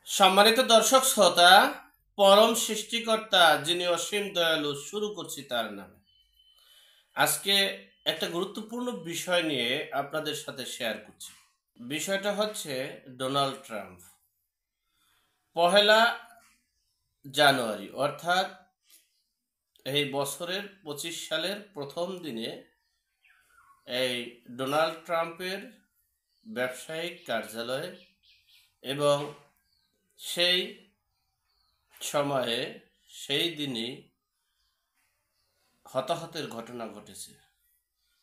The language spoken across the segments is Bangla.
সম্মানিত দর্শক শ্রোতা, পরম সৃষ্টিকর্তা যিনি অসীম দয়ালু, শুরু করছি তার নামে। আজকে একটা গুরুত্বপূর্ণ বিষয় নিয়ে আপনাদের সাথে শেয়ার করছি। বিষয়টা হচ্ছে ডোনাল্ড ট্রাম্প। পহেলা জানুয়ারি অর্থাৎ এই বছরের 25 সালের প্রথম দিনে এই ডোনাল্ড ট্রাম্পের ব্যবসায়িক কার্যালয়ে এবং সেই সময়ে সেই দিনই হতাহতের ঘটনা ঘটেছে।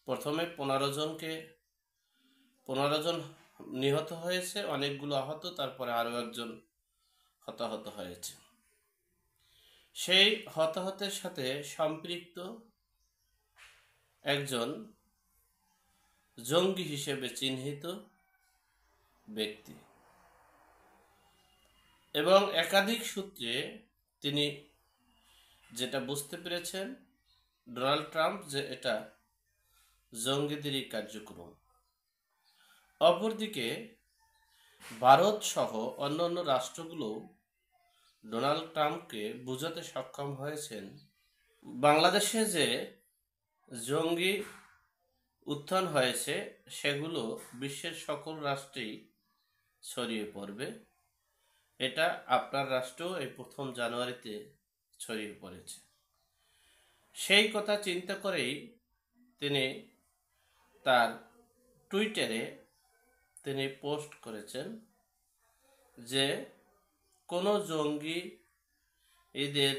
প্রথমে 15 জন নিহত হয়েছে, অনেকগুলো আহত, তারপরে আরও একজন হতাহত হয়েছে। সেই হতাহতের সাথে সম্পৃক্ত একজন জঙ্গি হিসেবে চিহ্নিত ব্যক্তি এবং একাধিক সূত্রে তিনি যেটা বুঝতে পেরেছেন ডোনাল্ড ট্রাম্প যে এটা জঙ্গিদেরই কার্যক্রম। অপরদিকে ভারত সহ অন্যান্য রাষ্ট্রগুলো ডোনাল্ড ট্রাম্পকে বোঝাতে সক্ষম হয়েছেন বাংলাদেশে যে জঙ্গি উত্থান হয়েছে সেগুলো বিশ্বের সকল রাষ্ট্রেই ছড়িয়ে পড়বে। এটা আপনার রাষ্ট্র এই 1 জানুয়ারিতে ছড়িয়ে পড়েছে। সেই কথা চিন্তা করেই তিনি তার টুইটারে তিনি পোস্ট করেছেন যে কোনো জঙ্গি এদের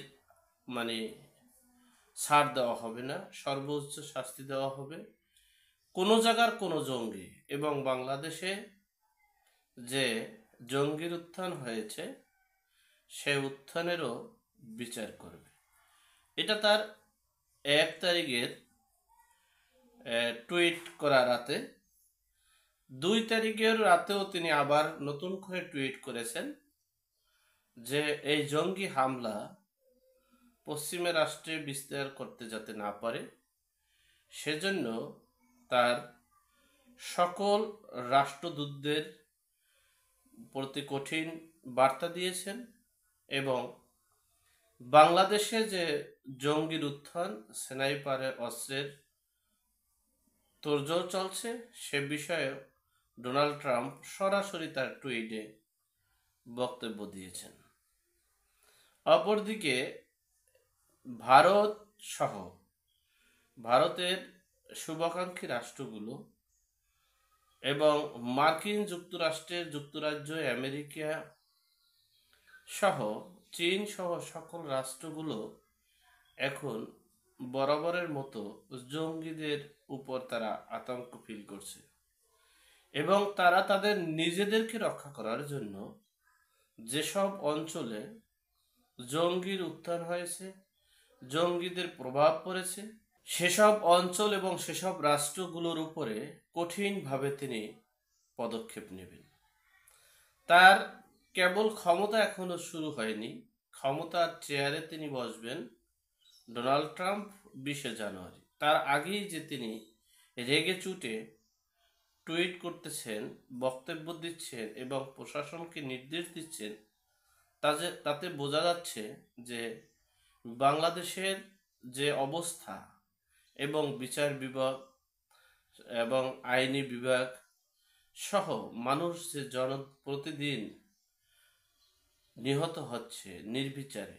ছাড় দেওয়া হবে না, সর্বোচ্চ শাস্তি দেওয়া হবে। কোনো জায়গার কোনো জঙ্গি এবং বাংলাদেশে যে জঙ্গির উত্থান হয়েছে সে উত্থানেরও বিচার করবে। এটা তার 1 তারিখের টুইট করা রাতে। 2 তারিখের রাতেও তিনি আবার নতুন করে টুইট করেছেন যে এই জঙ্গি হামলা পশ্চিমের রাষ্ট্রে বিস্তার করতে যাতে না পারে সেজন্য তার সকল রাষ্ট্রদূতদের প্রতি কঠিন বার্তা দিয়েছেন এবং বাংলাদেশে যে জঙ্গির উত্থান, স্নাইপারের অস্ত্রের তোড়জোড় চলছে সে বিষয়ে ডোনাল্ড ট্রাম্প সরাসরি তার টুইটে বক্তব্য দিয়েছেন। অপরদিকে ভারত সহ ভারতের শুভাকাঙ্ক্ষী রাষ্ট্রগুলো এবং মার্কিন যুক্তরাজ্য, আমেরিকা সহ চীন সহ সকল রাষ্ট্রগুলো এখন বরাবরের মতো জঙ্গিদের উপর তারা আতঙ্ক ফিল করছে এবং তারা তাদের নিজেদেরকে রক্ষা করার জন্য যেসব অঞ্চলে জঙ্গির উত্থান হয়েছে, জঙ্গিদের প্রভাব পড়েছে, সেসব অঞ্চল এবং সেসব রাষ্ট্রগুলোর উপরে কঠিনভাবে তিনি পদক্ষেপ নেবেন। তার কেবল ক্ষমতা এখনো শুরু হয়নি, ক্ষমতার চেয়ারে তিনি বসবেন ডোনাল্ড ট্রাম্প 20 জানুয়ারি। তার আগেই যে তিনি রেগে চুটে টুইট করতেছেন, বক্তব্য দিচ্ছেন এবং প্রশাসনকে নির্দেশ দিচ্ছেন, তাতে বোঝা যাচ্ছে যে বাংলাদেশের যে অবস্থা এবং বিচার বিভাগ এবং আইনি বিভাগ সহ মানুষ যে প্রতিদিন নিহত হচ্ছে নির্বিচারে,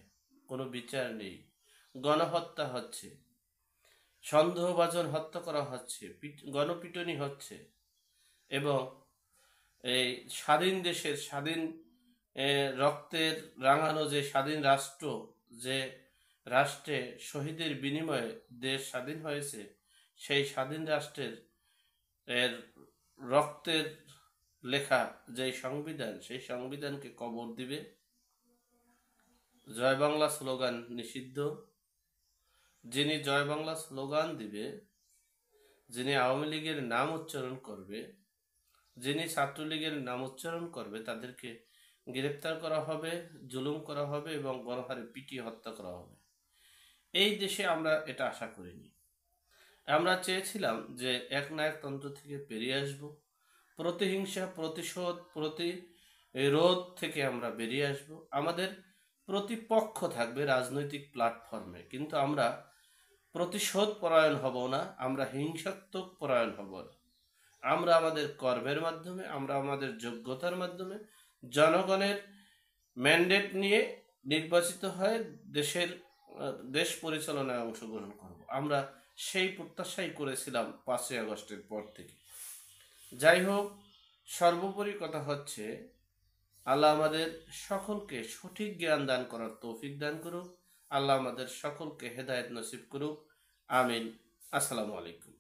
কোনো বিচার নেই, গণহত্যা হচ্ছে, সন্দেহভাজন হত্যা করা হচ্ছে, গণপিটুনি হচ্ছে এবং এই স্বাধীন দেশের রক্তের রাঙানো যে স্বাধীন রাষ্ট্র, যে রাষ্ট্রে শহীদের বিনিময়ে দেশ স্বাধীন হয়েছে, সেই স্বাধীন রাষ্ট্রের রক্তের লেখা যে সংবিধান, সেই সংবিধানকে কবর দিবে। জয় বাংলা স্লোগান নিষিদ্ধ। যিনি জয় বাংলা স্লোগান দিবে, যিনি আওয়ামী লীগের নাম উচ্চারণ করবে, যিনি ছাত্রলীগের নাম উচ্চারণ করবে, তাদেরকে গ্রেপ্তার করা হবে, জুলুম করা হবে এবং গণহারে পিটিয়ে হত্যা করা হবে। এই দেশে আমরা এটা আশা করিনি। আমরা চেয়েছিলাম যে একনায়কতন্ত্র থেকে বেরিয়ে আসব, প্রতিহিংসা, প্রতিশোধ, এই রোধ থেকে আমরা বেরিয়ে আসব। আমাদের প্রতিপক্ষ থাকবে রাজনৈতিক প্ল্যাটফর্মে, কিন্তু আমরা প্রতিশোধ পরায়ণ হব না, আমরা হিংসাত্মক পরায়ণ হব না। আমরা আমাদের কর্মের মাধ্যমে, আমরা আমাদের যোগ্যতার মাধ্যমে জনগণের ম্যান্ডেট নিয়ে নির্বাচিত হয়ে দেশ পরিচালনায় অংশগ্রহণ করব। আমরা সেই প্রত্যাশাই করেছিলাম 5ই আগস্টের পর থেকে। যাই হোক, সর্বোপরি কথা হচ্ছে, আল্লাহ আমাদের সকলকে সঠিক জ্ঞান দান করার তৌফিক দান করুক। আল্লাহ আমাদের সকলকে হেদায়েত নসিব করুক। আমিন। আসসালামু আলাইকুম।